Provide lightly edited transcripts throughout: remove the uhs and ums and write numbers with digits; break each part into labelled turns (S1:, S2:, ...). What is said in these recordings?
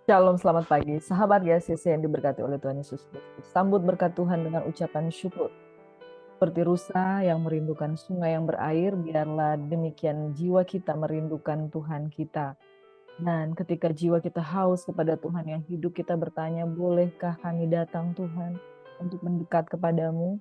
S1: Shalom, selamat pagi. Sahabat GCC yang diberkati oleh Tuhan Yesus Kristus. Sambut berkat Tuhan dengan ucapan syukur. Seperti rusa yang merindukan sungai yang berair, biarlah demikian jiwa kita merindukan Tuhan kita. Dan ketika jiwa kita haus kepada Tuhan yang hidup, kita bertanya, bolehkah kami datang Tuhan untuk mendekat kepadamu?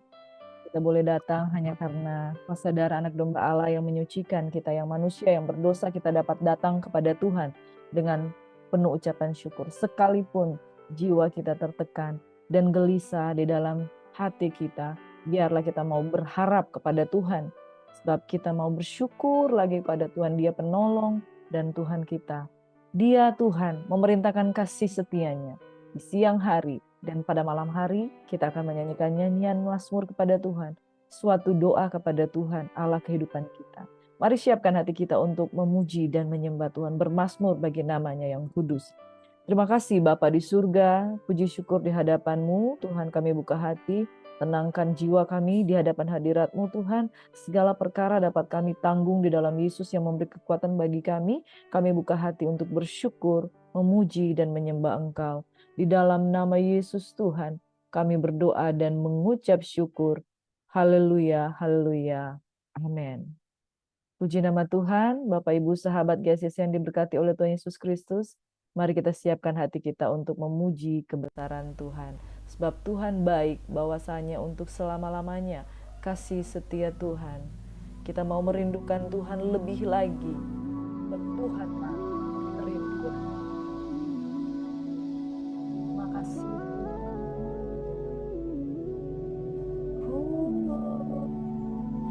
S1: Kita boleh datang hanya karena kuasa darah anak domba Allah yang menyucikan kita, yang manusia, yang berdosa, kita dapat datang kepada Tuhan dengan penuh ucapan syukur. Sekalipun jiwa kita tertekan dan gelisah di dalam hati kita, biarlah kita mau berharap kepada Tuhan. Sebab kita mau bersyukur lagi kepada Tuhan, Dia penolong dan Tuhan kita. Dia Tuhan memerintahkan kasih setianya di siang hari. Dan pada malam hari kita akan menyanyikan nyanyian mazmur kepada Tuhan. Suatu doa kepada Tuhan Allah kehidupan kita. Mari siapkan hati kita untuk memuji dan menyembah Tuhan. Bermazmur bagi namanya yang kudus. Terima kasih Bapa di surga. Puji syukur di hadapan-Mu. Tuhan, kami buka hati. Tenangkan jiwa kami di hadapan hadirat-Mu Tuhan. Segala perkara dapat kami tanggung di dalam Yesus yang memberi kekuatan bagi kami. Kami buka hati untuk bersyukur, memuji dan menyembah Engkau. Di dalam nama Yesus Tuhan, kami berdoa dan mengucap syukur. Haleluya, haleluya. Amin. Puji nama Tuhan, Bapak Ibu sahabat GCC yang diberkati oleh Tuhan Yesus Kristus. Mari kita siapkan hati kita untuk memuji kebesaran Tuhan. Sebab Tuhan baik, bahwasanya untuk selama-lamanya kasih setia Tuhan. Kita mau merindukan Tuhan lebih lagi. Tuhan merindu. Terima kasih.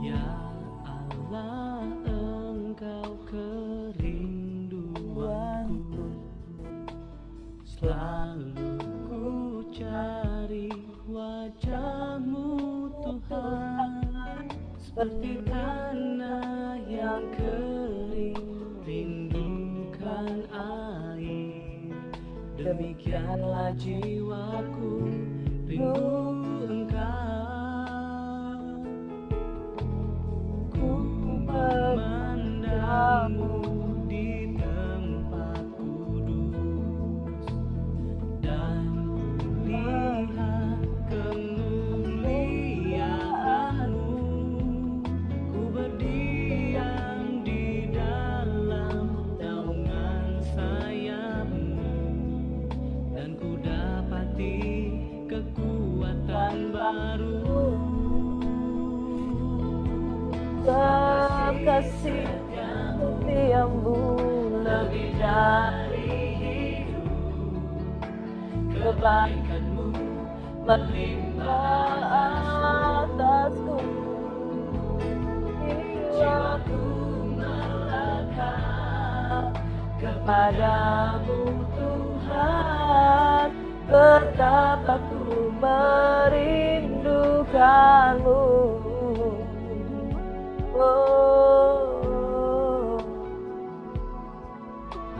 S2: Ya Allah, Engkau kerinduanku, selalu ku cari wajah-Mu Tuhan, seperti tanah yang kering rindukan air. Demikianlah jiwaku rindu Engkau. Ku memandangmu di tempat kudus, dan kulihat kemuliaan-Mu. Ku berdiam di dalam naungan sayap-Mu, dan ku dapati kekuatan baru.
S1: Kasih setiamu lebih dari hidup,
S2: Kebaikan-Mu melimpah atasku. Jiwaku melekat kepadamu Tuhan,
S1: betapa ku merindukanmu. Oh,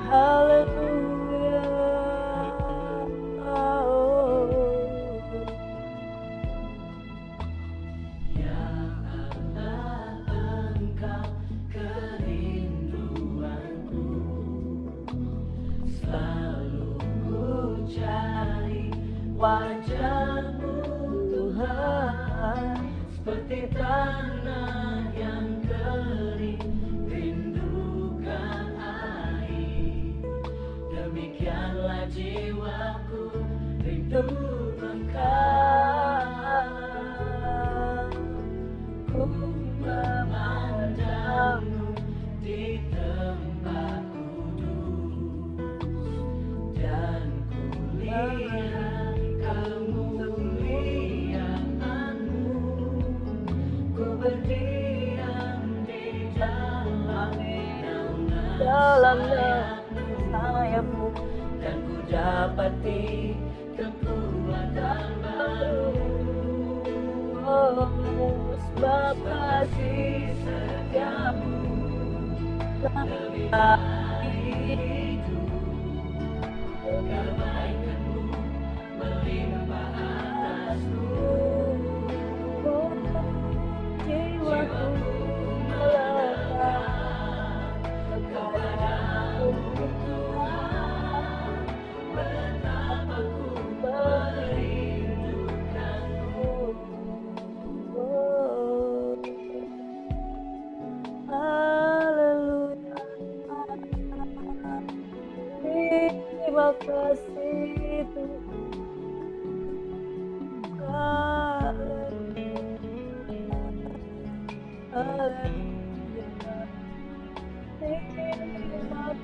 S1: haleluya. Oh.
S2: Ya Allah, Engkau kerinduanku, selalu ku cari wajah-Mu Tuhan, seperti tanah yang kering rindukan air. Demikianlah jiwaku rindu Engkau. Ku memandangmu di tempat kudus, dan kulihat kemuliaan-Mu. Ku berdiam di dalam
S1: sayap-Mu,
S2: dan ku dapati kekuatan baru.
S1: oh, sebab
S2: Kasih setiamu lebih dari hidup, kebaikan-Mu melimpah atasku.
S1: jiwaku melekat kepadamu Tuhan, Terima kasih Tuhan. Haleluya. Terima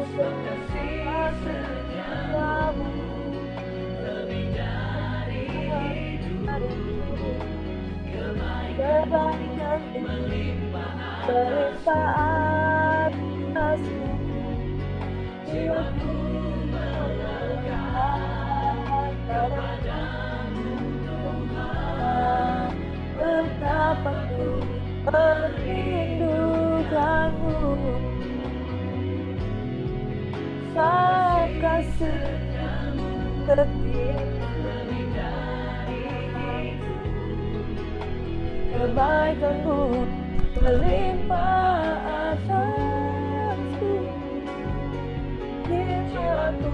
S2: Sebab kasih setiamu lebih dari hidup, kebaikan melimpah
S1: atasku,
S2: jiwaku melekat kepadamu Tuhan.
S1: betapa ku merindukanmu. Saat kasih setia
S2: Lebih dari hidup,
S1: kebaikanmu melimpah atasku. Jiwaku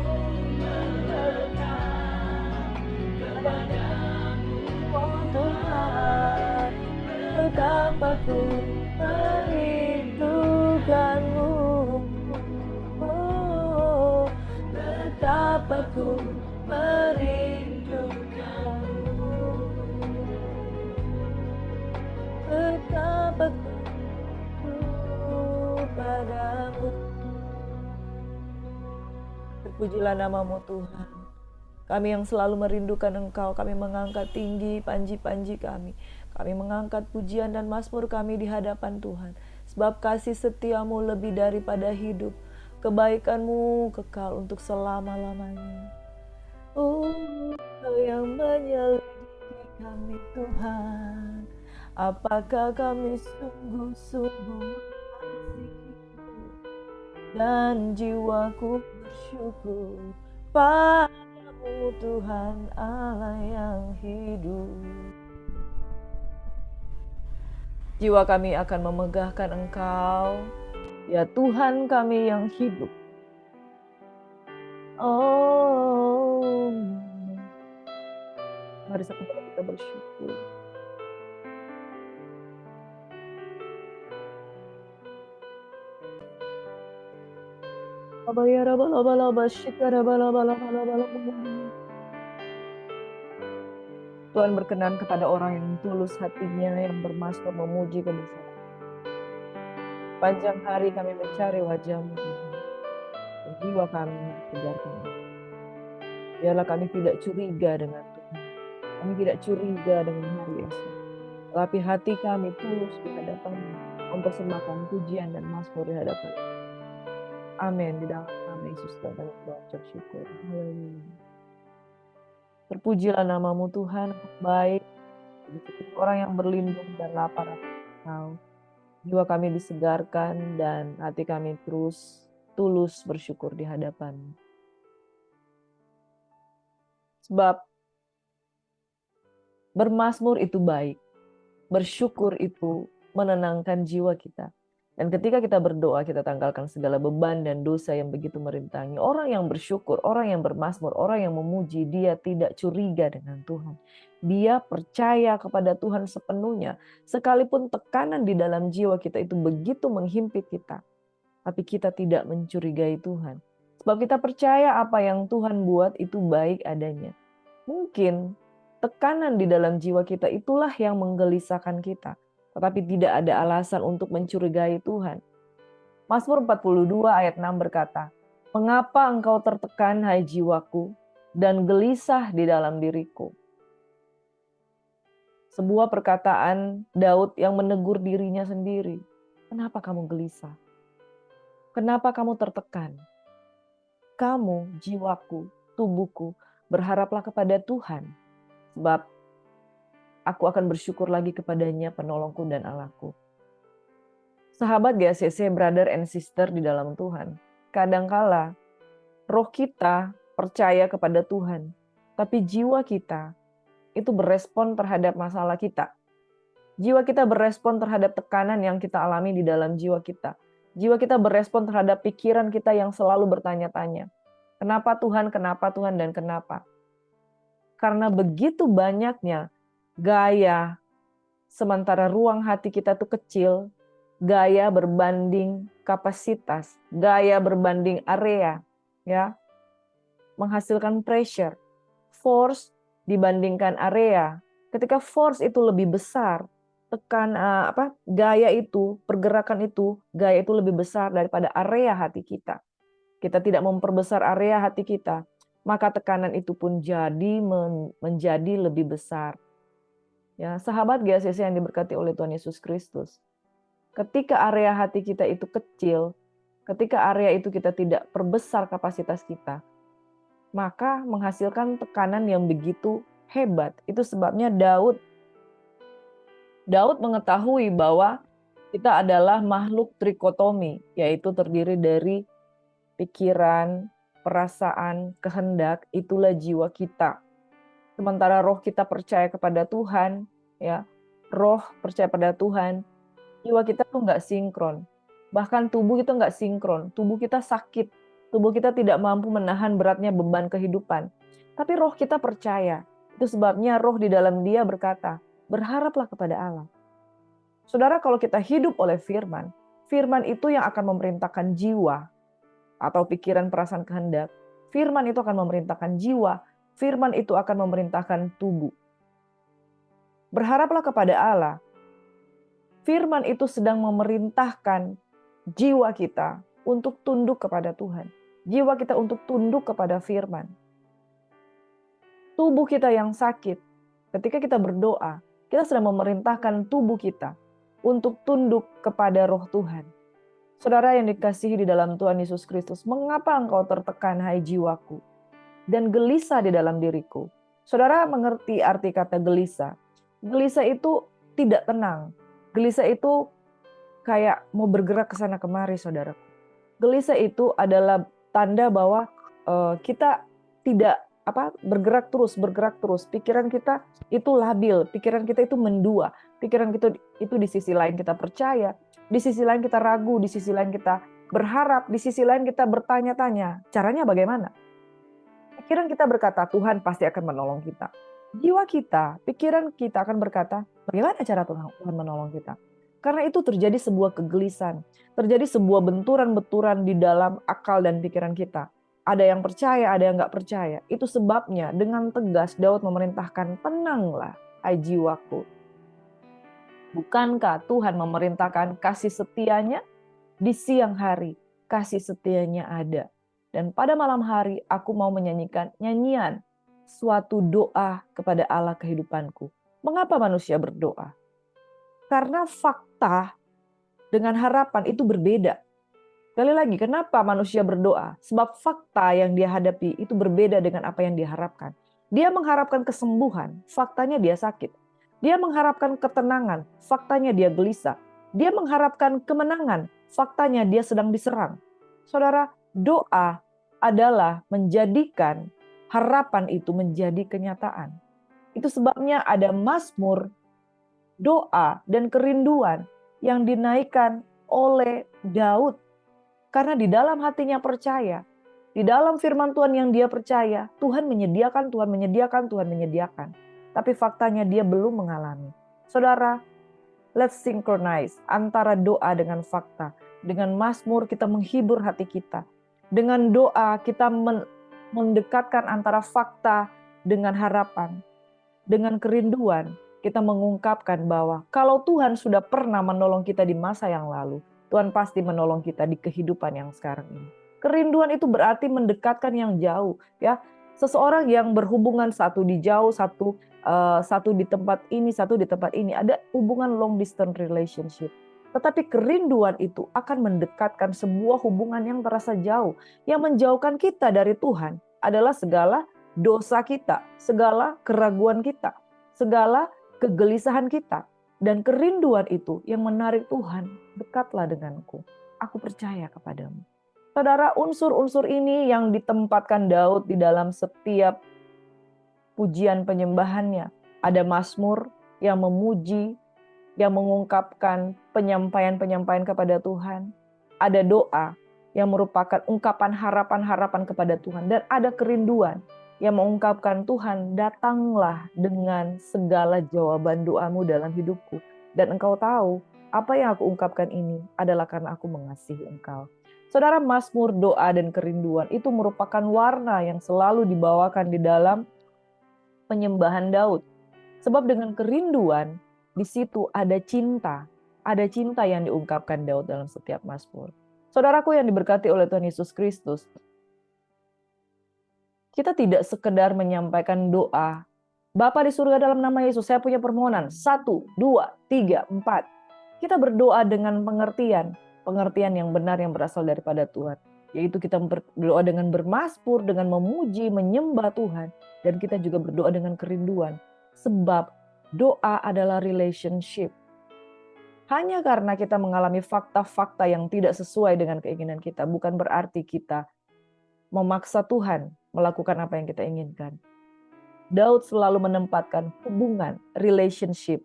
S2: melekat kepadamu
S1: oh Tuhan, betapa ku merindukanmu. Oh, betapa ku merindukanmu. Betapa ku padamu. Terpujilah namamu Tuhan. Kami yang selalu merindukan Engkau, kami mengangkat tinggi panji-panji kami. Kami mengangkat pujian dan mazmur kami di hadapan Tuhan. Sebab kasih setiamu lebih daripada hidup. Kebaikanmu kekal untuk selama-lamanya. Oh, Kau yang menyelidiki kami Tuhan. Apakah kami sungguh-sungguh mengasihi-Mu, dan jiwaku bersyukur padamu Tuhan Allah yang hidup. Jiwa kami akan memegahkan Engkau, ya Tuhan kami yang hidup. Oh, mari satu kali kita bersyukur. Tuhan berkenan kepada orang yang tulus hatinya, yang bermasmur memuji kebesaran. Panjang hari kami mencari wajah-Mu Tuhan, dan jiwa kami ditegarkan. Biarlah kami tidak curiga dengan Tuhan, kami tidak curiga dengan hari esok, tapi hati kami tulus di hadapan-Mu, mempersembahkan pujian dan mazmur di hadapan. Amin. Di dalam nama Yesus Tuhan kami berucap syukur. Haleluya. Terpujilah namamu Tuhan, baik orang yang berlindung dan lapar akan Engkau. Jiwa kami disegarkan dan hati kami terus tulus bersyukur di hadapan. Sebab bermazmur itu baik, bersyukur itu menenangkan jiwa kita. Dan ketika kita berdoa, kita tanggalkan segala beban dan dosa yang begitu merintangi. Orang yang bersyukur, orang yang bermazmur, orang yang memuji, dia tidak curiga dengan Tuhan. Dia percaya kepada Tuhan sepenuhnya. Sekalipun tekanan di dalam jiwa kita itu begitu menghimpit kita, tapi kita tidak mencurigai Tuhan. Sebab kita percaya apa yang Tuhan buat itu baik adanya. Mungkin tekanan di dalam jiwa kita itulah yang menggelisahkan kita. Tetapi tidak ada alasan untuk mencurigai Tuhan. Mazmur 42 ayat 6 berkata, "Mengapa engkau tertekan, hai jiwaku, dan gelisah di dalam diriku?" Sebuah perkataan Daud yang menegur dirinya sendiri. Kenapa kamu gelisah? Kenapa kamu tertekan? Kamu, jiwaku, tubuhku, berharaplah kepada Tuhan. Sebab aku akan bersyukur lagi kepadanya, penolongku dan Allahku. Sahabat GACC, brother and sister di dalam Tuhan. Kadangkala roh kita percaya kepada Tuhan, tapi jiwa kita itu berespon terhadap masalah kita. Jiwa kita berespon terhadap tekanan yang kita alami di dalam jiwa kita. Jiwa kita berespon terhadap pikiran kita yang selalu bertanya-tanya. Kenapa Tuhan, dan kenapa? Karena begitu banyaknya gaya sementara ruang hati kita tuh kecil, gaya berbanding kapasitas, gaya berbanding area, ya, menghasilkan pressure, force dibandingkan area. Ketika force itu lebih besar, gaya itu, pergerakan itu, gaya itu lebih besar daripada area hati kita. Kita tidak memperbesar area hati kita, maka tekanan itu pun menjadi lebih besar. Ya, sahabat GACC yang diberkati oleh Tuhan Yesus Kristus. Ketika area hati kita itu kecil, ketika area itu kita tidak perbesar kapasitas kita, maka menghasilkan tekanan yang begitu hebat. Itu sebabnya Daud mengetahui bahwa kita adalah makhluk trikotomi, yaitu terdiri dari pikiran, perasaan, kehendak, itulah jiwa kita. Sementara roh kita percaya kepada Tuhan, ya, roh percaya pada Tuhan, jiwa kita tuh nggak sinkron. Bahkan tubuh kita nggak sinkron, tubuh kita sakit, tubuh kita tidak mampu menahan beratnya beban kehidupan. Tapi roh kita percaya. Itu sebabnya roh di dalam dia berkata, berharaplah kepada Allah. Saudara, kalau kita hidup oleh firman, firman itu yang akan memerintahkan jiwa atau pikiran, perasaan, kehendak. Firman itu akan memerintahkan jiwa, firman itu akan memerintahkan tubuh. Berharaplah kepada Allah. Firman itu sedang memerintahkan jiwa kita untuk tunduk kepada Tuhan. Jiwa kita untuk tunduk kepada firman. Tubuh kita yang sakit, ketika kita berdoa, kita sedang memerintahkan tubuh kita untuk tunduk kepada roh Tuhan. Saudara yang dikasihi di dalam Tuhan Yesus Kristus, mengapa engkau tertekan, hai jiwaku, dan gelisah di dalam diriku? Saudara mengerti arti kata gelisah. Gelisah itu tidak tenang. Gelisah itu kayak mau bergerak ke sana kemari, saudara. Gelisah itu adalah tanda bahwa kita tidak bergerak terus. Pikiran kita itu labil, pikiran kita itu mendua, pikiran kita itu di sisi lain kita percaya, di sisi lain kita ragu, di sisi lain kita berharap, di sisi lain kita bertanya-tanya, caranya bagaimana? Pikiran kita berkata, Tuhan pasti akan menolong kita. Jiwa kita, pikiran kita akan berkata, bagaimana cara Tuhan menolong kita? Karena itu terjadi sebuah kegelisahan, terjadi sebuah benturan-benturan di dalam akal dan pikiran kita. Ada yang percaya, ada yang nggak percaya. Itu sebabnya dengan tegas Daud memerintahkan, tenanglah, hai jiwaku. Bukankah Tuhan memerintahkan kasih setianya? Di siang hari, kasih setianya ada. Dan pada malam hari, aku mau menyanyikan nyanyian, suatu doa kepada Allah kehidupanku. Mengapa manusia berdoa? Karena fakta dengan harapan itu berbeda. Sekali lagi, kenapa manusia berdoa? Sebab fakta yang dia hadapi itu berbeda dengan apa yang diharapkan. Dia mengharapkan kesembuhan, faktanya dia sakit. Dia mengharapkan ketenangan, faktanya dia gelisah. Dia mengharapkan kemenangan, faktanya dia sedang diserang. Saudara, doa adalah menjadikan harapan itu menjadi kenyataan. Itu sebabnya ada mazmur, doa, dan kerinduan yang dinaikkan oleh Daud. Karena di dalam hatinya percaya, di dalam firman Tuhan yang dia percaya, Tuhan menyediakan. Tapi faktanya dia belum mengalami. Saudara, let's synchronize antara doa dengan fakta. Dengan mazmur kita menghibur hati kita. Dengan doa kita mendekatkan antara fakta dengan harapan. Dengan kerinduan kita mengungkapkan bahwa kalau Tuhan sudah pernah menolong kita di masa yang lalu, Tuhan pasti menolong kita di kehidupan yang sekarang ini. Kerinduan itu berarti mendekatkan yang jauh, ya. Seseorang yang berhubungan satu di jauh, satu di tempat ini, satu di tempat ini, ada hubungan long distance relationship. Tetapi kerinduan itu akan mendekatkan sebuah hubungan yang terasa jauh. Yang menjauhkan kita dari Tuhan adalah segala dosa kita, segala keraguan kita, segala kegelisahan kita. Dan kerinduan itu yang menarik Tuhan, dekatlah denganku, aku percaya kepadamu. Saudara, unsur-unsur ini yang ditempatkan Daud di dalam setiap pujian penyembahannya. Ada mazmur yang memuji, yang mengungkapkan penyampaian-penyampaian kepada Tuhan. Ada doa yang merupakan ungkapan harapan-harapan kepada Tuhan. Dan ada kerinduan yang mengungkapkan, Tuhan, datanglah dengan segala jawaban doamu dalam hidupku. Dan engkau tahu, apa yang aku ungkapkan ini adalah karena aku mengasihi engkau. Saudara, Mazmur, doa, dan kerinduan itu merupakan warna yang selalu dibawakan di dalam penyembahan Daud. Sebab dengan kerinduan, di situ ada cinta. Ada cinta yang diungkapkan Daud dalam setiap Mazmur. Saudaraku yang diberkati oleh Tuhan Yesus Kristus, kita tidak sekedar menyampaikan doa, Bapa di surga dalam nama Yesus, saya punya permohonan. 1, 2, 3, 4. Kita berdoa dengan pengertian yang benar yang berasal daripada Tuhan. Yaitu kita berdoa dengan bermasmur, dengan memuji, menyembah Tuhan. Dan kita juga berdoa dengan kerinduan. Sebab doa adalah relationship. Hanya karena kita mengalami fakta-fakta yang tidak sesuai dengan keinginan kita, bukan berarti kita memaksa Tuhan melakukan apa yang kita inginkan. Daud selalu menempatkan hubungan, relationship,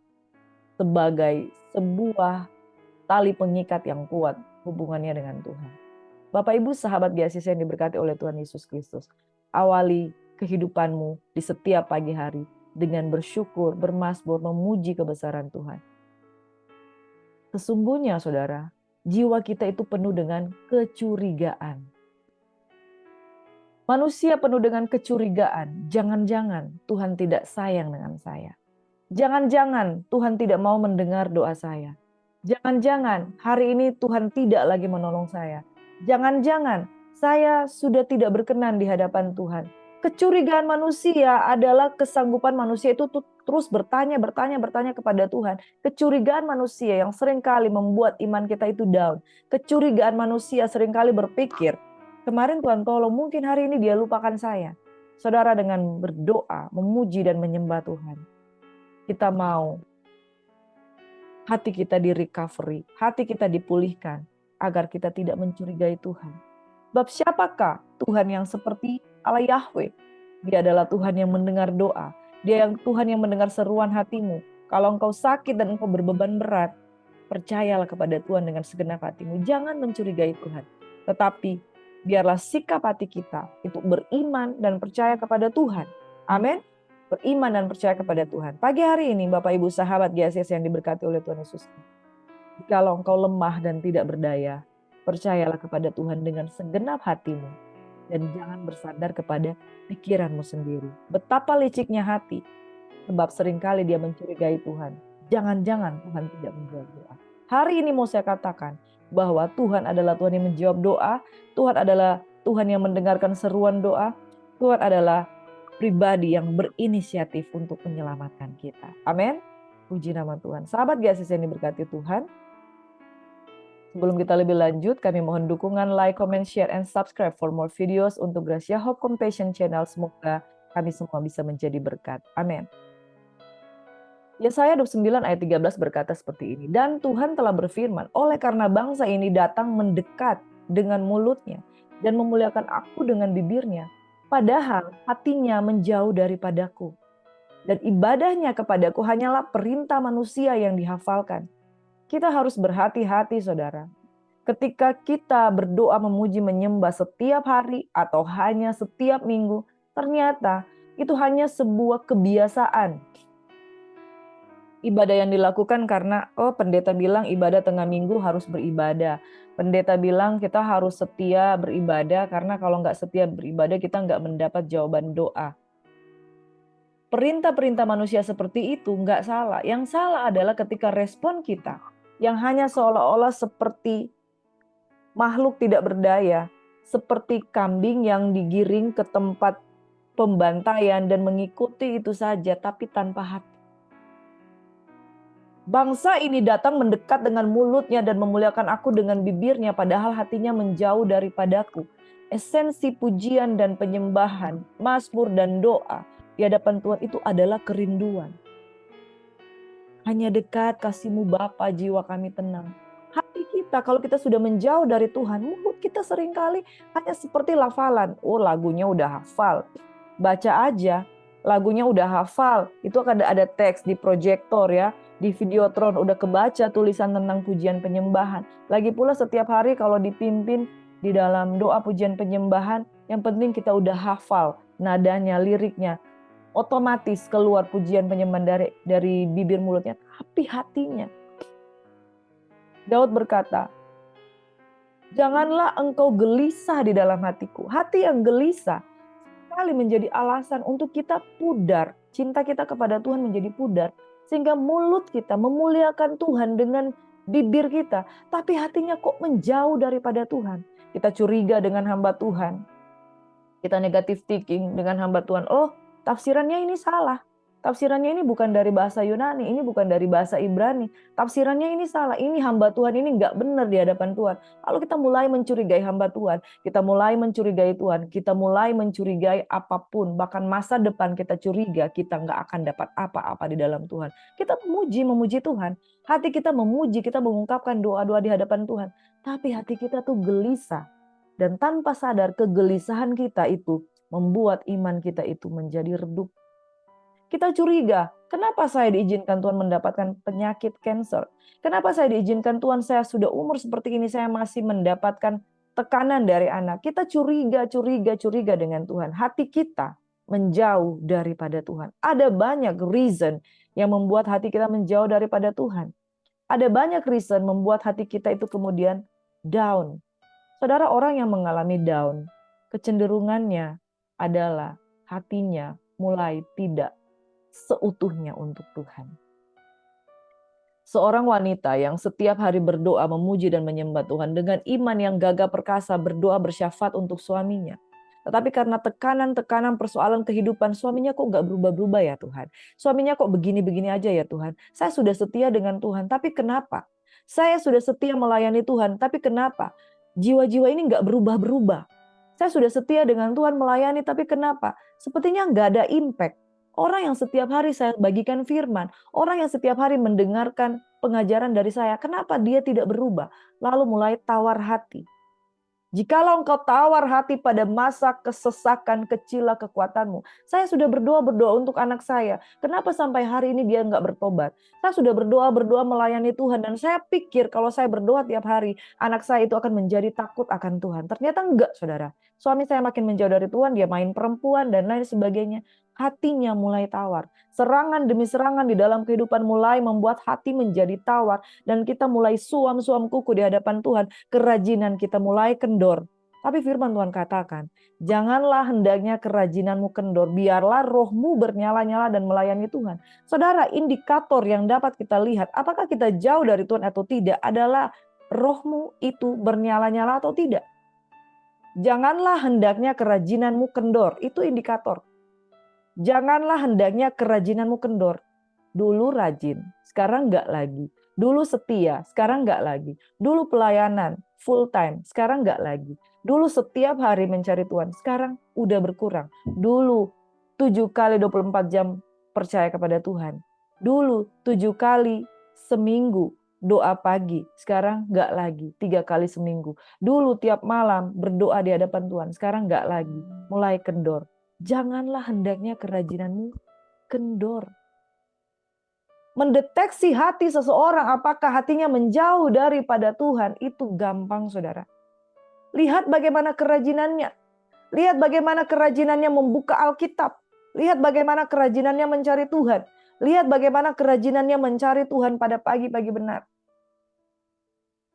S1: sebagai sebuah tali pengikat yang kuat hubungannya dengan Tuhan. Bapak Ibu sahabat Beasiswa yang diberkati oleh Tuhan Yesus Kristus, awali kehidupanmu di setiap pagi hari dengan bersyukur, bermasmur, memuji kebesaran Tuhan. Sesungguhnya saudara, jiwa kita itu penuh dengan kecurigaan. Manusia penuh dengan kecurigaan, jangan-jangan Tuhan tidak sayang dengan saya. Jangan-jangan Tuhan tidak mau mendengar doa saya. Jangan-jangan hari ini Tuhan tidak lagi menolong saya. Jangan-jangan saya sudah tidak berkenan di hadapan Tuhan. Kecurigaan manusia adalah kesanggupan manusia itu terus bertanya kepada Tuhan. Kecurigaan manusia yang seringkali membuat iman kita itu down. Kecurigaan manusia seringkali berpikir, kemarin Tuhan tolong, mungkin hari ini dia lupakan saya. Saudara, dengan berdoa, memuji dan menyembah Tuhan, kita mau hati kita di recovery, hati kita dipulihkan, agar kita tidak mencurigai Tuhan. Sebab siapakah Tuhan yang seperti Allah Yahweh? Dia adalah Tuhan yang mendengar doa. Dia yang Tuhan yang mendengar seruan hatimu. Kalau engkau sakit dan engkau berbeban berat, percayalah kepada Tuhan dengan segenap hatimu. Jangan mencurigai Tuhan. Tetapi biarlah sikap hati kita itu beriman dan percaya kepada Tuhan. Amin. Beriman dan percaya kepada Tuhan. Pagi hari ini Bapak Ibu sahabat GSS yang diberkati oleh Tuhan Yesus. Kalau engkau lemah dan tidak berdaya, percayalah kepada Tuhan dengan segenap hatimu. Dan jangan bersandar kepada pikiranmu sendiri. Betapa liciknya hati. Sebab seringkali dia mencurigai Tuhan. Jangan-jangan Tuhan tidak menjawab doa. Hari ini mau saya katakan bahwa Tuhan adalah Tuhan yang menjawab doa. Tuhan adalah Tuhan yang mendengarkan seruan doa. Tuhan adalah pribadi yang berinisiatif untuk menyelamatkan kita. Amin. Puji nama Tuhan. Sahabat GSS yang diberkati Tuhan. Sebelum kita lebih lanjut, kami mohon dukungan like, comment, share, and subscribe for more videos untuk Gracia Hope Compassion Channel. Semoga kami semua bisa menjadi berkat. Amin. Yesaya 29 ayat 13 berkata seperti ini. Dan Tuhan telah berfirman, oleh karena bangsa ini datang mendekat dengan mulutnya dan memuliakan aku dengan bibirnya, padahal hatinya menjauh daripadaku. Dan ibadahnya kepadaku hanyalah perintah manusia yang dihafalkan. Kita harus berhati-hati saudara. Ketika kita berdoa memuji menyembah setiap hari atau hanya setiap minggu, ternyata itu hanya sebuah kebiasaan. Ibadah yang dilakukan karena pendeta bilang ibadah tengah minggu harus beribadah. Pendeta bilang kita harus setia beribadah karena kalau nggak setia beribadah kita nggak mendapat jawaban doa. Perintah-perintah manusia seperti itu nggak salah. Yang salah adalah ketika respon kita yang hanya seolah-olah seperti makhluk tidak berdaya, seperti kambing yang digiring ke tempat pembantaian dan mengikuti itu saja tapi tanpa hati. Bangsa ini datang mendekat dengan mulutnya dan memuliakan aku dengan bibirnya, padahal hatinya menjauh daripadaku. Esensi pujian dan penyembahan, mazmur dan doa di hadapan Tuhan itu adalah kerinduan. Hanya dekat kasih-Mu Bapa, jiwa kami tenang. Hati kita kalau kita sudah menjauh dari Tuhan, mulut kita seringkali hanya seperti lafalan. Lagunya udah hafal. Baca aja, lagunya udah hafal. Itu akan ada teks di proyektor ya. Di Videotron udah kebaca tulisan tentang pujian penyembahan. Lagi pula setiap hari kalau dipimpin di dalam doa pujian penyembahan, yang penting kita udah hafal nadanya, liriknya, otomatis keluar pujian penyembahan dari bibir mulutnya, tapi hatinya. Daud berkata, janganlah engkau gelisah di dalam hatiku. Hati yang gelisah sekali menjadi alasan untuk kita pudar. Cinta kita kepada Tuhan menjadi pudar. Sehingga mulut kita memuliakan Tuhan dengan bibir kita. Tapi hatinya kok menjauh daripada Tuhan. Kita curiga dengan hamba Tuhan. Kita negative thinking dengan hamba Tuhan. Oh, tafsirannya ini salah. Tafsirannya ini bukan dari bahasa Yunani, ini bukan dari bahasa Ibrani. Tafsirannya ini salah, ini hamba Tuhan ini nggak benar di hadapan Tuhan. Lalu kita mulai mencurigai hamba Tuhan, kita mulai mencurigai Tuhan, kita mulai mencurigai apapun. Bahkan masa depan kita curiga, kita nggak akan dapat apa-apa di dalam Tuhan. Kita memuji Tuhan. Hati kita memuji, kita mengungkapkan doa-doa di hadapan Tuhan. Tapi hati kita tuh gelisah. Dan tanpa sadar kegelisahan kita itu membuat iman kita itu menjadi redup. Kita curiga, kenapa saya diizinkan Tuhan mendapatkan penyakit kanker? Kenapa saya diizinkan Tuhan, saya sudah umur seperti ini, saya masih mendapatkan tekanan dari anak. Kita curiga dengan Tuhan. Hati kita menjauh daripada Tuhan. Ada banyak reason yang membuat hati kita menjauh daripada Tuhan. Ada banyak reason membuat hati kita itu kemudian down. Saudara, orang yang mengalami down, kecenderungannya adalah hatinya mulai tidak seutuhnya untuk Tuhan. Seorang wanita yang setiap hari berdoa, memuji dan menyembah Tuhan dengan iman yang gagah perkasa, berdoa bersyafaat untuk suaminya. Tetapi karena tekanan-tekanan persoalan kehidupan, suaminya kok gak berubah-berubah ya Tuhan. Suaminya kok begini-begini aja ya Tuhan. Saya sudah setia dengan Tuhan, tapi kenapa? Saya sudah setia melayani Tuhan, tapi kenapa? Jiwa-jiwa ini gak berubah-berubah. Saya sudah setia dengan Tuhan melayani, tapi kenapa? Sepertinya gak ada impact. Orang yang setiap hari saya bagikan firman, orang yang setiap hari mendengarkan pengajaran dari saya, kenapa dia tidak berubah? Lalu mulai tawar hati. Jikalau engkau tawar hati pada masa kesesakan, kecilah kekuatanmu. Saya sudah berdoa untuk anak saya. Kenapa sampai hari ini dia enggak bertobat? Saya sudah berdoa melayani Tuhan. Dan saya pikir kalau saya berdoa tiap hari, anak saya itu akan menjadi takut akan Tuhan. Ternyata enggak, saudara. Suami saya makin menjauh dari Tuhan, dia main perempuan dan lain sebagainya. Hatinya mulai tawar. Serangan demi serangan di dalam kehidupan mulai membuat hati menjadi tawar. Dan kita mulai suam-suam kuku di hadapan Tuhan. Kerajinan kita mulai kendor. Tapi firman Tuhan katakan, janganlah hendaknya kerajinanmu kendor. Biarlah rohmu bernyala-nyala dan melayani Tuhan. Saudara, indikator yang dapat kita lihat, apakah kita jauh dari Tuhan atau tidak, adalah rohmu itu bernyala-nyala atau tidak. Janganlah hendaknya kerajinanmu kendor. Itu indikator. Janganlah hendaknya kerajinanmu kendor. Dulu rajin, sekarang enggak lagi. Dulu setia, sekarang enggak lagi. Dulu pelayanan, full time, sekarang enggak lagi. Dulu setiap hari mencari Tuhan, sekarang udah berkurang. Dulu 7 kali 24 jam percaya kepada Tuhan. Dulu 7 kali seminggu doa pagi, sekarang enggak lagi. 3 kali seminggu. Dulu tiap malam berdoa di hadapan Tuhan, sekarang enggak lagi. Mulai kendor. Janganlah hendaknya kerajinanmu kendor. Mendeteksi hati seseorang apakah hatinya menjauh daripada Tuhan itu gampang, saudara. Lihat bagaimana kerajinannya. Lihat bagaimana kerajinannya membuka Alkitab. Lihat bagaimana kerajinannya mencari Tuhan. Lihat bagaimana kerajinannya mencari Tuhan pada pagi-pagi benar.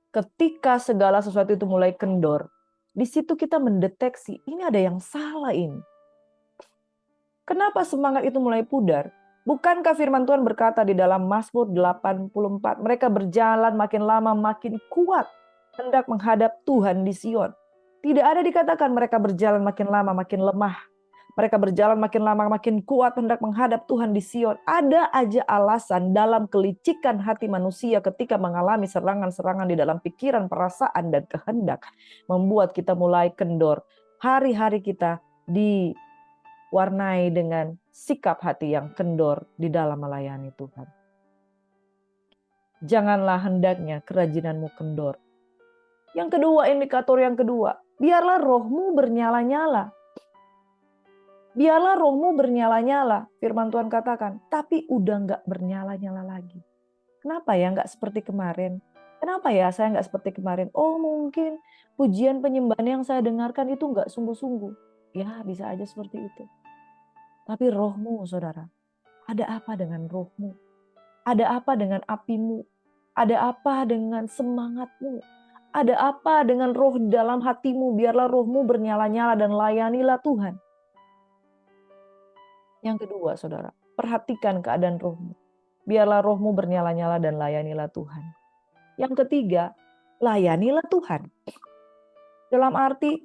S1: Ketika segala sesuatu itu mulai kendor, di situ kita mendeteksi ini ada yang salah ini. Kenapa semangat itu mulai pudar? Bukankah firman Tuhan berkata di dalam Mazmur 84, mereka berjalan makin lama makin kuat hendak menghadap Tuhan di Sion. Tidak ada dikatakan mereka berjalan makin lama makin lemah. Mereka berjalan makin lama makin kuat hendak menghadap Tuhan di Sion. Ada aja alasan dalam kelicikan hati manusia ketika mengalami serangan-serangan di dalam pikiran, perasaan, dan kehendak. Membuat kita mulai kendor. Hari-hari kita diwarnai dengan sikap hati yang kendor di dalam melayani Tuhan. Janganlah hendaknya kerajinanmu kendor. Yang kedua, indikator yang kedua, biarlah rohmu bernyala-nyala. Biarlah rohmu bernyala-nyala, firman Tuhan katakan, tapi udah nggak bernyala-nyala lagi. Kenapa ya nggak seperti kemarin? Kenapa ya saya nggak seperti kemarin? Oh mungkin pujian penyembahan yang saya dengarkan itu nggak sungguh-sungguh. Ya, bisa aja seperti itu. Tapi rohmu, saudara, ada apa dengan rohmu? Ada apa dengan apimu? Ada apa dengan semangatmu? Ada apa dengan roh dalam hatimu? Biarlah rohmu bernyala-nyala dan layanilah Tuhan. Yang kedua, saudara, perhatikan keadaan rohmu. Biarlah rohmu bernyala-nyala dan layanilah Tuhan. Yang ketiga, layanilah Tuhan. Dalam arti,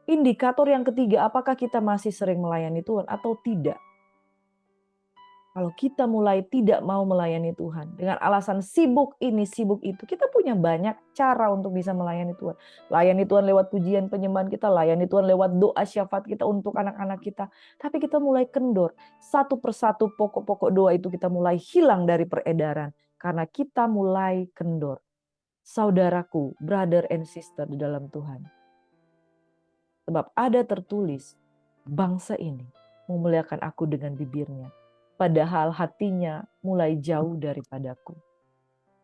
S1: indikator yang ketiga, apakah kita masih sering melayani Tuhan atau tidak? Kalau kita mulai tidak mau melayani Tuhan dengan alasan sibuk ini, sibuk itu, kita punya banyak cara untuk bisa melayani Tuhan. Layani Tuhan lewat pujian penyembahan kita, layani Tuhan lewat doa syafaat kita untuk anak-anak kita. Tapi kita mulai kendor. Satu persatu pokok-pokok doa itu kita mulai hilang dari peredaran. Karena kita mulai kendor. Saudaraku, brother and sister di dalam Tuhan. Sebab ada tertulis, bangsa ini memuliakan aku dengan bibirnya, padahal hatinya mulai jauh daripadaku.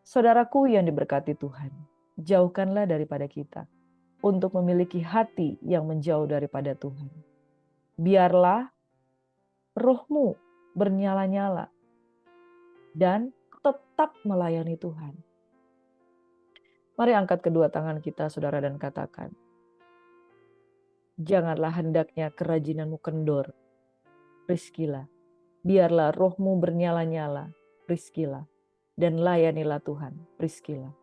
S1: Saudaraku yang diberkati Tuhan, jauhkanlah daripada kita untuk memiliki hati yang menjauh daripada Tuhan. Biarlah rohmu bernyala-nyala dan tetap melayani Tuhan. Mari angkat kedua tangan kita, saudara, dan katakan, janganlah hendaknya kerajinanmu kendor, Priskila. Biarlah rohmu bernyala-nyala, Priskila. Dan layanilah Tuhan, Priskila.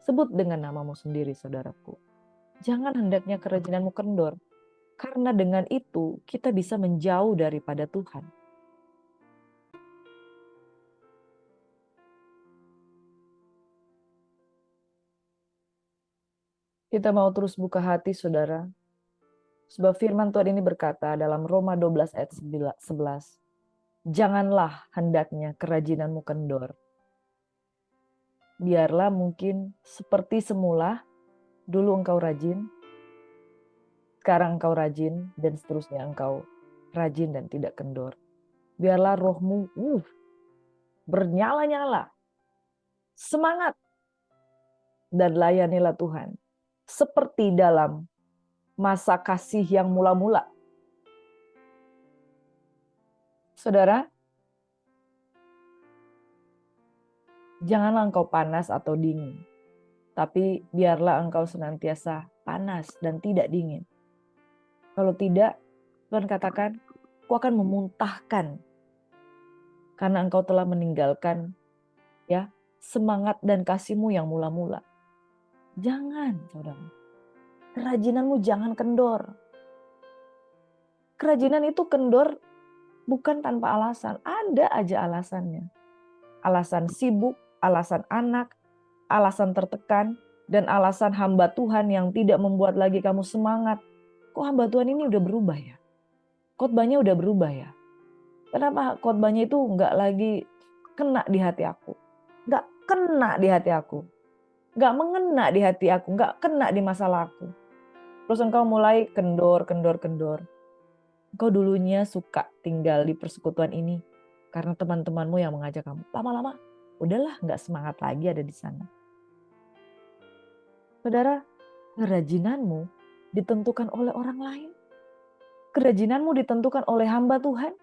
S1: Sebut dengan namamu sendiri, saudaraku. Jangan hendaknya kerajinanmu kendor. Karena dengan itu kita bisa menjauh daripada Tuhan. Kita mau terus buka hati, saudara. Sebab firman Tuhan ini berkata dalam Roma 12 ayat 11. Janganlah hendaknya kerajinanmu kendor. Biarlah mungkin seperti semula, dulu engkau rajin, sekarang engkau rajin, dan seterusnya engkau rajin dan tidak kendor. Biarlah rohmu bernyala-nyala, semangat, dan layanilah Tuhan. Seperti dalam masa kasih yang mula-mula. Saudara, janganlah engkau panas atau dingin, tapi biarlah engkau senantiasa panas dan tidak dingin. Kalau tidak, Tuhan katakan, aku akan memuntahkan karena engkau telah meninggalkan ya semangat dan kasihmu yang mula-mula. Jangan, saudara. Kerajinanmu jangan kendor. Kerajinan itu kendor bukan tanpa alasan. Ada aja alasannya. Alasan sibuk, alasan anak, alasan tertekan, dan alasan hamba Tuhan yang tidak membuat lagi kamu semangat. Kok hamba Tuhan ini udah berubah ya? Khotbahnya udah berubah ya? Kenapa khotbahnya itu nggak lagi kena di hati aku? Nggak kena di hati aku. Nggak mengena di hati aku. Nggak kena di masalah aku. Terus engkau mulai kendor. Engkau dulunya suka tinggal di persekutuan ini karena teman-temanmu yang mengajak kamu. Lama-lama, udahlah nggak semangat lagi ada di sana. Saudara, kerajinanmu ditentukan oleh orang lain. Kerajinanmu ditentukan oleh hamba Tuhan.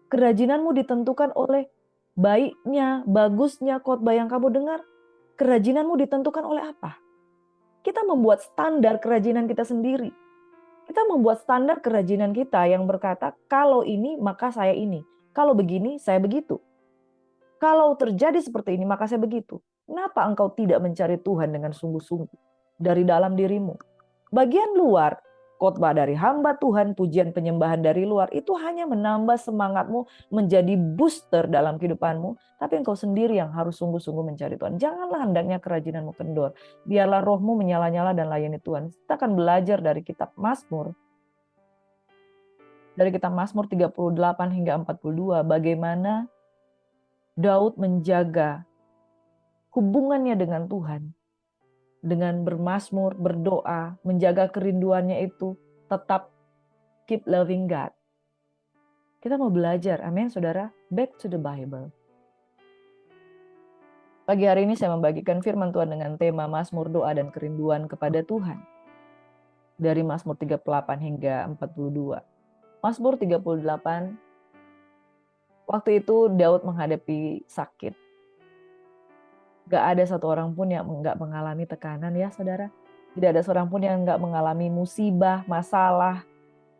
S1: Kerajinanmu ditentukan oleh baiknya, bagusnya khotbah yang kamu dengar. Kerajinanmu ditentukan oleh apa? Kita membuat standar kerajinan kita sendiri. Kita membuat standar kerajinan kita yang berkata, kalau ini maka saya ini. Kalau begini saya begitu. Kalau terjadi seperti ini maka saya begitu. Kenapa engkau tidak mencari Tuhan dengan sungguh-sungguh dari dalam dirimu? Bagian luar, khotbah dari hamba Tuhan, pujian penyembahan dari luar, itu hanya menambah semangatmu menjadi booster dalam kehidupanmu. Tapi engkau sendiri yang harus sungguh-sungguh mencari Tuhan. Janganlah hendaknya kerajinanmu kendor. Biarlah rohmu menyala-nyala dan layani Tuhan. Kita akan belajar dari kitab Mazmur. Dari kitab Mazmur 38 hingga 42. Bagaimana Daud menjaga hubungannya dengan Tuhan. Dengan bermazmur, berdoa, menjaga kerinduannya itu tetap keep loving God. Kita mau belajar, amin saudara, back to the Bible. Pagi hari ini saya membagikan firman Tuhan dengan tema Mazmur, doa dan kerinduan kepada Tuhan. dari Mazmur 38 hingga 42. Mazmur 38, waktu itu Daud menghadapi sakit. Gak ada satu orang pun yang nggak mengalami tekanan ya saudara. Tidak ada seorang pun yang nggak mengalami musibah, masalah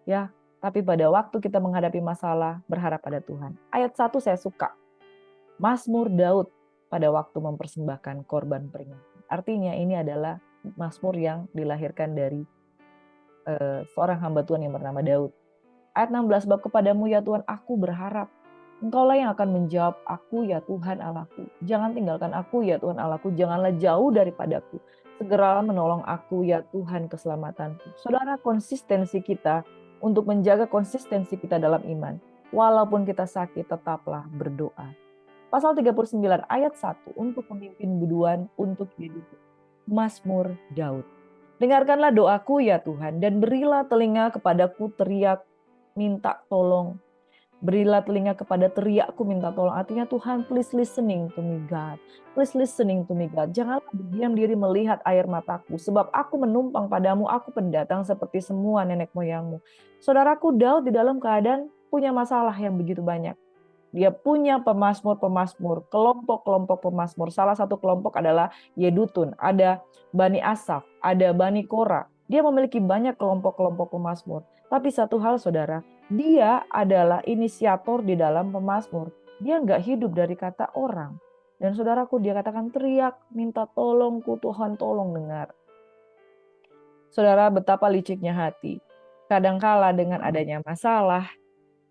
S1: ya. Tapi pada waktu kita menghadapi masalah, berharap pada Tuhan. Ayat 1 saya suka. Mazmur Daud pada waktu mempersembahkan korban peringatan. Artinya ini adalah Mazmur yang dilahirkan dari seorang hamba Tuhan yang bernama Daud. Ayat 16, bab kepadamu ya Tuhan aku berharap. Engkaulah yang akan menjawab aku ya Tuhan Allahku. Jangan tinggalkan aku ya Tuhan Allahku. Janganlah jauh daripadaku. Segeralah menolong aku ya Tuhan keselamatanku. Saudara, konsistensi kita untuk menjaga konsistensi kita dalam iman. Walaupun kita sakit, tetaplah berdoa. Pasal 39 ayat 1 untuk pemimpin biduan untuk hidup. Mazmur Daud. Dengarkanlah doaku ya Tuhan dan berilah telinga kepadaku teriak minta tolong. Berilah telinga kepada teriakku minta tolong. Artinya Tuhan, please listening to me God. Please listening to me God. Janganlah berdiam diri melihat air mataku. Sebab aku menumpang padamu, aku pendatang seperti semua nenek moyangmu. Saudaraku, Daud di dalam keadaan punya masalah yang begitu banyak. Dia punya pemazmur-pemazmur, kelompok-kelompok pemazmur. Salah satu kelompok adalah Yedutun, ada Bani Asaf, ada Bani Kora. Dia memiliki banyak kelompok-kelompok pemazmur. Tapi satu hal saudara, dia adalah inisiator di dalam pemazmur. Dia nggak hidup dari kata orang. Dan saudaraku, dia katakan teriak, minta tolongku Tuhan, tolong dengar. Saudara, betapa liciknya hati. Kadangkala dengan adanya masalah,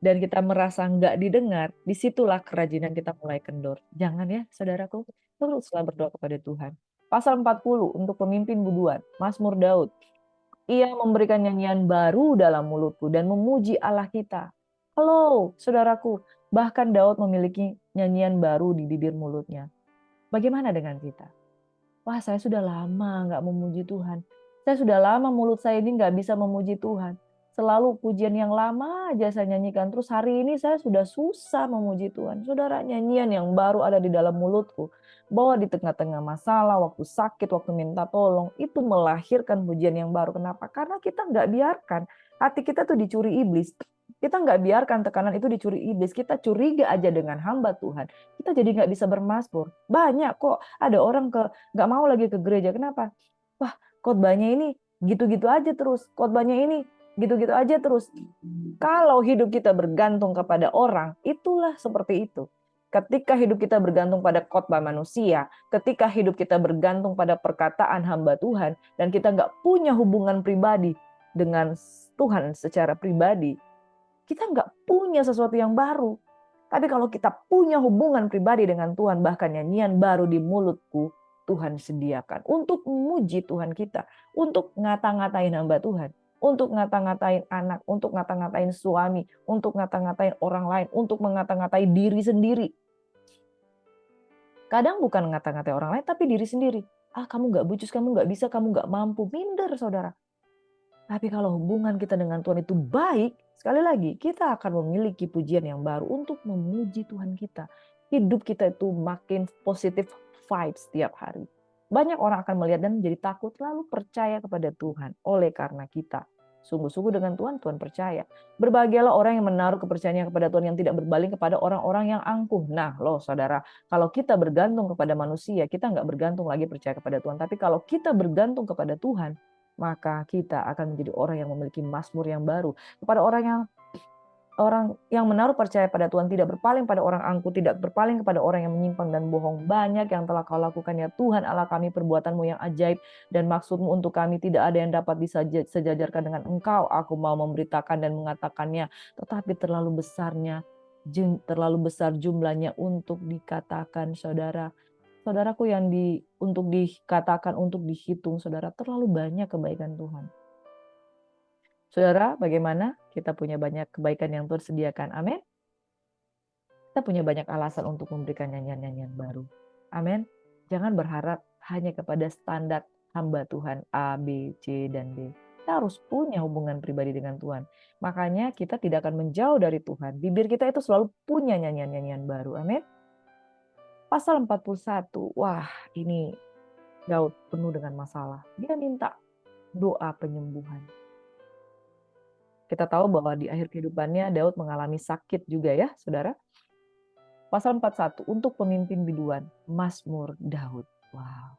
S1: dan kita merasa nggak didengar, disitulah kerajinan kita mulai kendor. Jangan ya saudaraku, teruslah berdoa kepada Tuhan. Pasal 40 untuk pemimpin biduan, Mazmur Daud. Ia memberikan nyanyian baru dalam mulutku dan memuji Allah kita. Halo saudaraku, bahkan Daud memiliki nyanyian baru di bibir mulutnya. Bagaimana dengan kita? Wah, saya sudah lama nggak memuji Tuhan. Saya sudah lama mulut saya ini nggak bisa memuji Tuhan. Selalu pujian yang lama aja saya nyanyikan. Terus hari ini saya sudah susah memuji Tuhan. Saudara, nyanyian yang baru ada di dalam mulutku. Bahwa di tengah-tengah masalah, waktu sakit, waktu minta tolong. Itu melahirkan pujian yang baru. Kenapa? Karena kita nggak biarkan hati kita tuh dicuri iblis. Kita nggak biarkan tekanan itu dicuri iblis. Kita curiga aja dengan hamba Tuhan. Kita jadi nggak bisa bermazmur. Banyak kok ada orang nggak mau lagi ke gereja. Kenapa? Wah, khotbahnya ini gitu-gitu aja terus. Khotbahnya ini gitu-gitu aja terus. Kalau hidup kita bergantung kepada orang, itulah seperti itu. Ketika hidup kita bergantung pada khotbah manusia, ketika hidup kita bergantung pada perkataan hamba Tuhan, dan kita nggak punya hubungan pribadi dengan Tuhan secara pribadi, kita nggak punya sesuatu yang baru. Tapi kalau kita punya hubungan pribadi dengan Tuhan, bahkan nyanyian baru di mulutku, Tuhan sediakan untuk memuji Tuhan kita, untuk ngata-ngatain hamba Tuhan, untuk ngata-ngatain anak, untuk ngata-ngatain suami, untuk ngata-ngatain orang lain, untuk mengata-ngatai diri sendiri. Kadang bukan ngata-ngatain orang lain, tapi diri sendiri. Ah, kamu nggak becus, kamu nggak bisa, kamu nggak mampu. Minder, saudara. Tapi kalau hubungan kita dengan Tuhan itu baik, sekali lagi kita akan memiliki pujian yang baru untuk memuji Tuhan kita. Hidup kita itu makin positif vibes setiap hari. Banyak orang akan melihat dan menjadi takut lalu percaya kepada Tuhan. Oleh karena kita sungguh-sungguh dengan Tuhan, Tuhan percaya. Berbahagialah orang yang menaruh kepercayaannya kepada Tuhan, yang tidak berpaling kepada orang-orang yang angkuh. Nah loh saudara, kalau kita bergantung kepada manusia, kita nggak bergantung lagi percaya kepada Tuhan. Tapi kalau kita bergantung kepada Tuhan, maka kita akan menjadi orang yang memiliki mazmur yang baru. Kepada orang yang menaruh percaya pada Tuhan, tidak berpaling pada orang angkuh, tidak berpaling kepada orang yang menyimpang dan bohong. Banyak yang telah kau lakukan ya Tuhan Allah kami, perbuatanmu yang ajaib dan maksudmu untuk kami tidak ada yang dapat disejajarkan dengan Engkau. Aku mau memberitakan dan mengatakannya, tetapi terlalu besar jumlahnya untuk dikatakan. Saudaraku yang untuk dikatakan, untuk dihitung, saudara, terlalu banyak kebaikan Tuhan. Saudara, bagaimana? Kita punya banyak kebaikan yang Tuhan sediakan. Amin. Kita punya banyak alasan untuk memberikan nyanyian-nyanyian baru. Amin. Jangan berharap hanya kepada standar hamba Tuhan A, B, C, dan D. Kita harus punya hubungan pribadi dengan Tuhan. Makanya kita tidak akan menjauh dari Tuhan. Bibir kita itu selalu punya nyanyian-nyanyian baru. Amin. Pasal 41, wah ini Daud penuh dengan masalah. Dia minta doa penyembuhan. Kita tahu bahwa di akhir kehidupannya Daud mengalami sakit juga ya, saudara. Pasal 41, untuk pemimpin biduan, Mazmur Daud. Wow.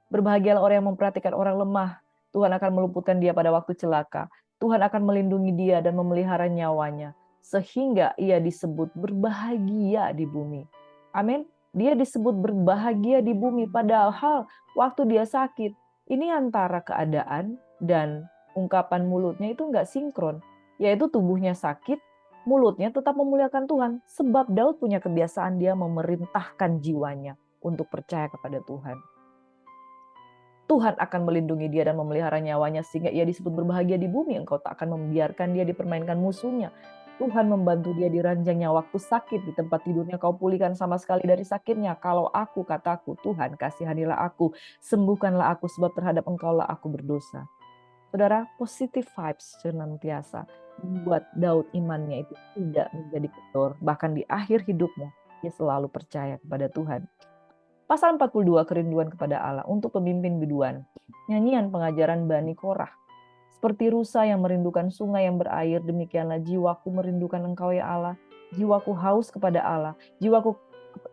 S1: Berbahagialah orang yang memperhatikan orang lemah. Tuhan akan meluputkan dia pada waktu celaka. Tuhan akan melindungi dia dan memelihara nyawanya. Sehingga ia disebut berbahagia di bumi. Amin. Dia disebut berbahagia di bumi padahal waktu dia sakit. Ini antara keadaan dan ungkapan mulutnya itu enggak sinkron. Yaitu tubuhnya sakit, mulutnya tetap memuliakan Tuhan. Sebab Daud punya kebiasaan dia memerintahkan jiwanya untuk percaya kepada Tuhan. Tuhan akan melindungi dia dan memelihara nyawanya sehingga ia disebut berbahagia di bumi. Engkau tak akan membiarkan dia dipermainkan musuhnya. Tuhan membantu dia di ranjangnya waktu sakit, di tempat tidurnya kau pulihkan sama sekali dari sakitnya. Kalau aku, kataku, Tuhan kasihanilah aku, sembuhkanlah aku sebab terhadap engkaulah aku berdosa. Saudara, positive vibes senantiasa membuat Daud imannya itu tidak menjadi kendor. Bahkan di akhir hidupnya, dia selalu percaya kepada Tuhan. Pasal 42, kerinduan kepada Allah untuk pemimpin biduan. Nyanyian pengajaran Bani Korah. Seperti rusa yang merindukan sungai yang berair, demikianlah jiwaku merindukan Engkau ya Allah. Jiwaku haus kepada Allah. Jiwaku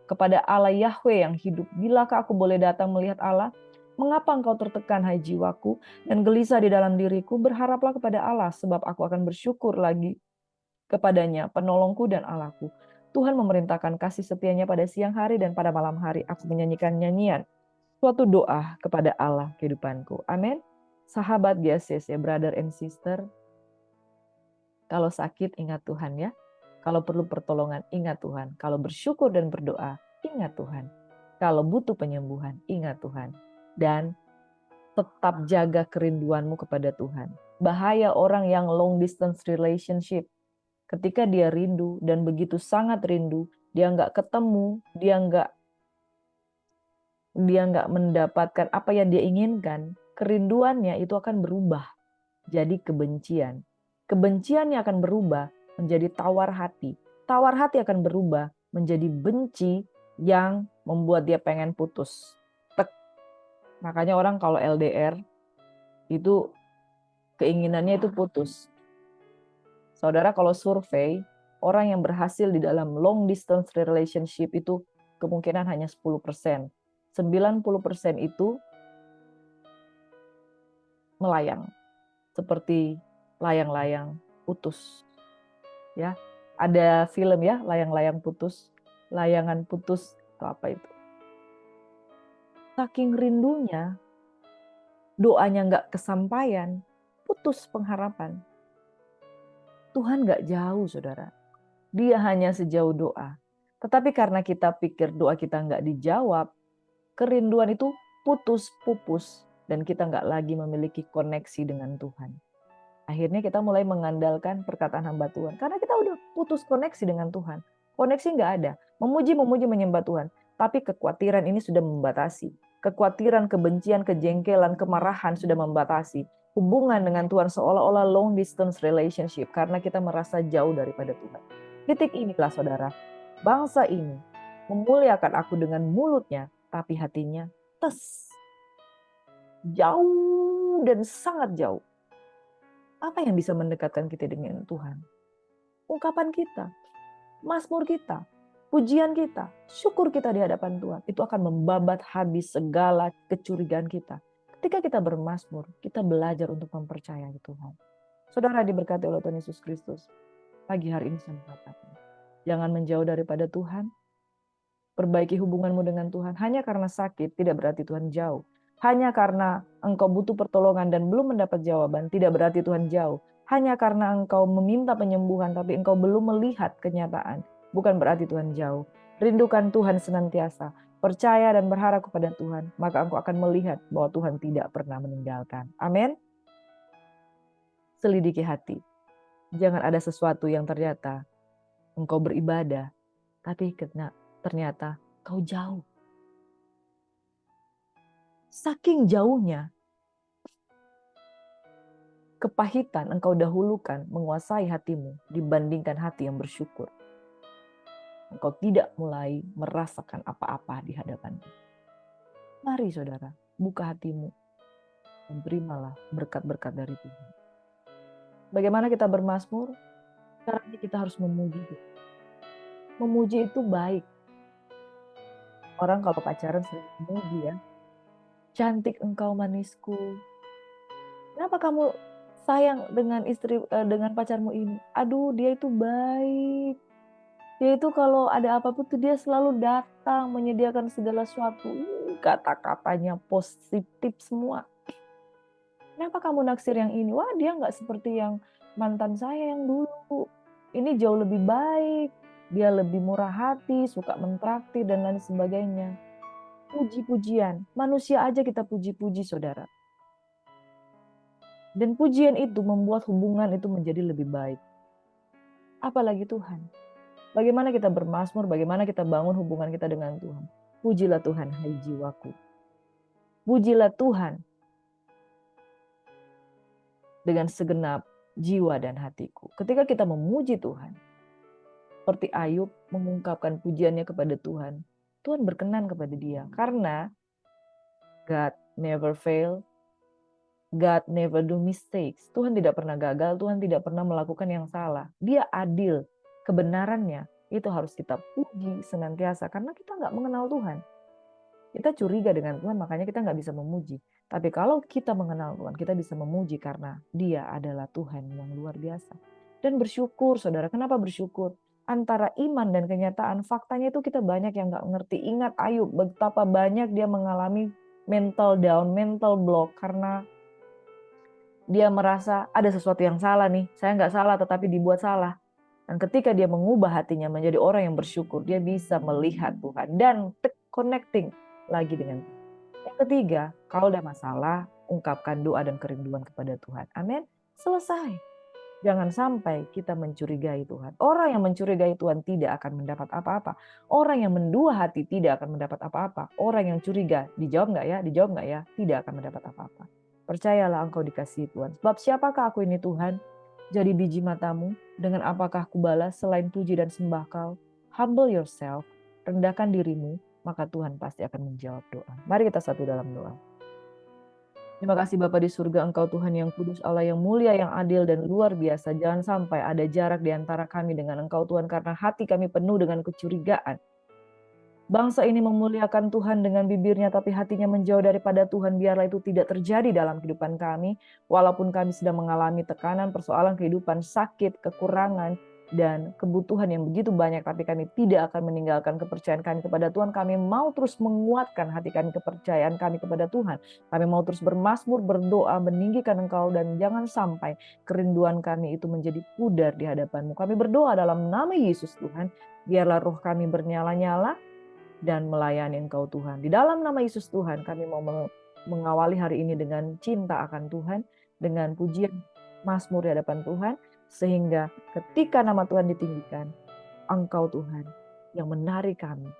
S1: kepada Allah Yahweh yang hidup. Bilakah aku boleh datang melihat Allah? Mengapa engkau tertekan, hai jiwaku, dan gelisah di dalam diriku? Berharaplah kepada Allah, sebab aku akan bersyukur lagi kepadanya, penolongku dan Allahku. Tuhan memerintahkan kasih setianya pada siang hari dan pada malam hari. Aku menyanyikan nyanyian, suatu doa kepada Allah kehidupanku. Amin. Sahabat GCC, brother and sister, kalau sakit ingat Tuhan ya. Kalau perlu pertolongan ingat Tuhan. Kalau bersyukur dan berdoa ingat Tuhan. Kalau butuh penyembuhan ingat Tuhan. Dan tetap jaga kerinduanmu kepada Tuhan. Bahaya orang yang long distance relationship. Ketika dia rindu dan begitu sangat rindu, dia nggak ketemu, dia nggak mendapatkan apa yang dia inginkan, kerinduannya itu akan berubah jadi kebencian. Kebenciannya akan berubah menjadi tawar hati. Tawar hati akan berubah menjadi benci yang membuat dia pengen putus. Makanya orang kalau LDR itu keinginannya itu putus. Saudara, kalau survei, orang yang berhasil di dalam long distance relationship itu kemungkinan hanya 10%. 90% itu melayang. Seperti layang-layang putus. Ya, ada film ya, layang-layang putus, layangan putus, atau apa itu. Saking rindunya, doanya nggak kesampaian, putus pengharapan. Tuhan nggak jauh, saudara. Dia hanya sejauh doa. Tetapi karena kita pikir doa kita nggak dijawab, kerinduan itu putus, pupus, dan kita nggak lagi memiliki koneksi dengan Tuhan. Akhirnya kita mulai mengandalkan perkataan hamba Tuhan. Karena kita udah putus koneksi dengan Tuhan. Koneksi nggak ada. Memuji, menyembah Tuhan. Tapi kekhawatiran ini sudah membatasi. Kekhawatiran, kebencian, kejengkelan, kemarahan sudah membatasi. Hubungan dengan Tuhan seolah-olah long distance relationship. Karena kita merasa jauh daripada Tuhan. Titik inilah saudara. Bangsa ini memuliakan aku dengan mulutnya. Tapi hatinya jauh dan sangat jauh. Apa yang bisa mendekatkan kita dengan Tuhan? Ungkapan kita, mazmur kita, pujian kita, syukur kita di hadapan Tuhan. Itu akan membabat habis segala kecurigaan kita. Ketika kita bermazmur, kita belajar untuk mempercayai Tuhan. Saudara diberkati oleh Tuhan Yesus Kristus. Pagi hari ini saya mengatakan, jangan menjauh daripada Tuhan. Perbaiki hubunganmu dengan Tuhan. Hanya karena sakit tidak berarti Tuhan jauh. Hanya karena engkau butuh pertolongan dan belum mendapat jawaban, tidak berarti Tuhan jauh. Hanya karena engkau meminta penyembuhan, tapi engkau belum melihat kenyataan, bukan berarti Tuhan jauh. Rindukan Tuhan senantiasa, percaya dan berharap kepada Tuhan, maka engkau akan melihat bahwa Tuhan tidak pernah meninggalkan. Amin. Selidiki hati. Jangan ada sesuatu yang ternyata engkau beribadah, tapi ternyata kau jauh. Saking jauhnya, kepahitan engkau dahulukan menguasai hatimu dibandingkan hati yang bersyukur. Engkau tidak mulai merasakan apa-apa di hadapannya. Mari saudara, buka hatimu. dan terimalah berkat-berkat dari Tuhan. Bagaimana kita bermazmur? Caranya kita harus memuji. Memuji itu baik. Orang kalau pacaran sering memuji ya. Cantik engkau manisku. Kenapa kamu sayang dengan dengan pacarmu ini? Aduh, dia itu baik. Dia itu kalau ada apa-apa tuh dia selalu datang menyediakan segala sesuatu. Kata-katanya positif semua. Kenapa kamu naksir yang ini? Wah, dia nggak seperti yang mantan saya yang dulu. Ini jauh lebih baik. Dia lebih murah hati, suka mentraktir dan lain sebagainya. Puji-pujian. Manusia aja kita puji-puji, saudara. Dan pujian itu membuat hubungan itu menjadi lebih baik. Apalagi Tuhan. Bagaimana kita bermazmur, bagaimana kita bangun hubungan kita dengan Tuhan. Pujilah Tuhan, hai jiwaku. Pujilah Tuhan dengan segenap jiwa dan hatiku. Ketika kita memuji Tuhan, seperti Ayub mengungkapkan pujiannya kepada Tuhan, Tuhan berkenan kepada dia. Karena God never fail, God never do mistakes. Tuhan tidak pernah gagal, Tuhan tidak pernah melakukan yang salah. Dia adil, kebenarannya itu harus kita puji senantiasa. Karena kita nggak mengenal Tuhan. Kita curiga dengan Tuhan, makanya kita nggak bisa memuji. Tapi kalau kita mengenal Tuhan, kita bisa memuji karena Dia adalah Tuhan yang luar biasa. Dan bersyukur, saudara. Kenapa bersyukur? Antara iman dan kenyataan, faktanya itu kita banyak yang nggak ngerti. Ingat Ayub, betapa banyak dia mengalami mental down, mental block, karena dia merasa ada sesuatu yang salah nih. Saya nggak salah, tetapi dibuat salah. Dan ketika dia mengubah hatinya menjadi orang yang bersyukur, dia bisa melihat Tuhan dan connecting lagi dengan Tuhan. Yang ketiga, kalau ada masalah, ungkapkan doa dan kerinduan kepada Tuhan. Amin. Selesai. Jangan sampai kita mencurigai Tuhan. Orang yang mencurigai Tuhan tidak akan mendapat apa-apa. Orang yang mendua hati tidak akan mendapat apa-apa. Orang yang curiga, dijawab nggak ya? Dijawab nggak ya? Tidak akan mendapat apa-apa. Percayalah engkau dikasihi Tuhan. Sebab siapakah aku ini Tuhan? Jadi biji matamu, dengan apakah kubalas selain puji dan sembah kau? Humble yourself, rendahkan dirimu, maka Tuhan pasti akan menjawab doa. Mari kita satu dalam doa. Terima kasih Bapa di surga, Engkau Tuhan yang kudus, Allah yang mulia, yang adil dan luar biasa. Jangan sampai ada jarak di antara kami dengan Engkau Tuhan, karena hati kami penuh dengan kecurigaan. Bangsa ini memuliakan Tuhan dengan bibirnya, tapi hatinya menjauh daripada Tuhan. Biarlah itu tidak terjadi dalam kehidupan kami. Walaupun kami sedang mengalami tekanan, persoalan kehidupan, sakit, kekurangan, dan kebutuhan yang begitu banyak, tapi kami tidak akan meninggalkan kepercayaan kami kepada Tuhan. Kami mau terus menguatkan hati kami, kepercayaan kami kepada Tuhan. Kami mau terus bermazmur, berdoa, meninggikan Engkau, dan jangan sampai kerinduan kami itu menjadi pudar di hadapan-Mu. Kami berdoa dalam nama Yesus Tuhan. Biarlah roh kami bernyala-nyala dan melayani Engkau Tuhan. Di dalam nama Yesus Tuhan, kami mau mengawali hari ini dengan cinta akan Tuhan, dengan pujian mazmur di hadapan Tuhan, sehingga ketika nama Tuhan ditinggikan, Engkau Tuhan yang menarik kami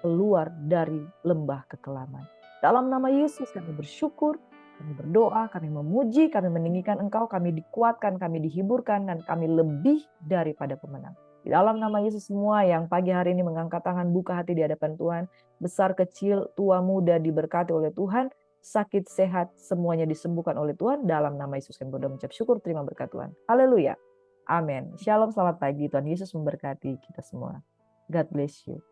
S1: keluar dari lembah kekelaman. Dalam nama Yesus kami bersyukur, kami berdoa, kami memuji, kami meninggikan Engkau, kami dikuatkan, kami dihiburkan, dan kami lebih daripada pemenang. Di dalam nama Yesus, semua yang pagi hari ini mengangkat tangan, buka hati di hadapan Tuhan, besar kecil, tua muda diberkati oleh Tuhan, sakit sehat semuanya disembuhkan oleh Tuhan. Dalam nama Yesus kami berdoa mengucap syukur, terima berkat Tuhan. Haleluya. Amin. Shalom, selamat pagi. Tuhan Yesus memberkati kita semua. God bless you.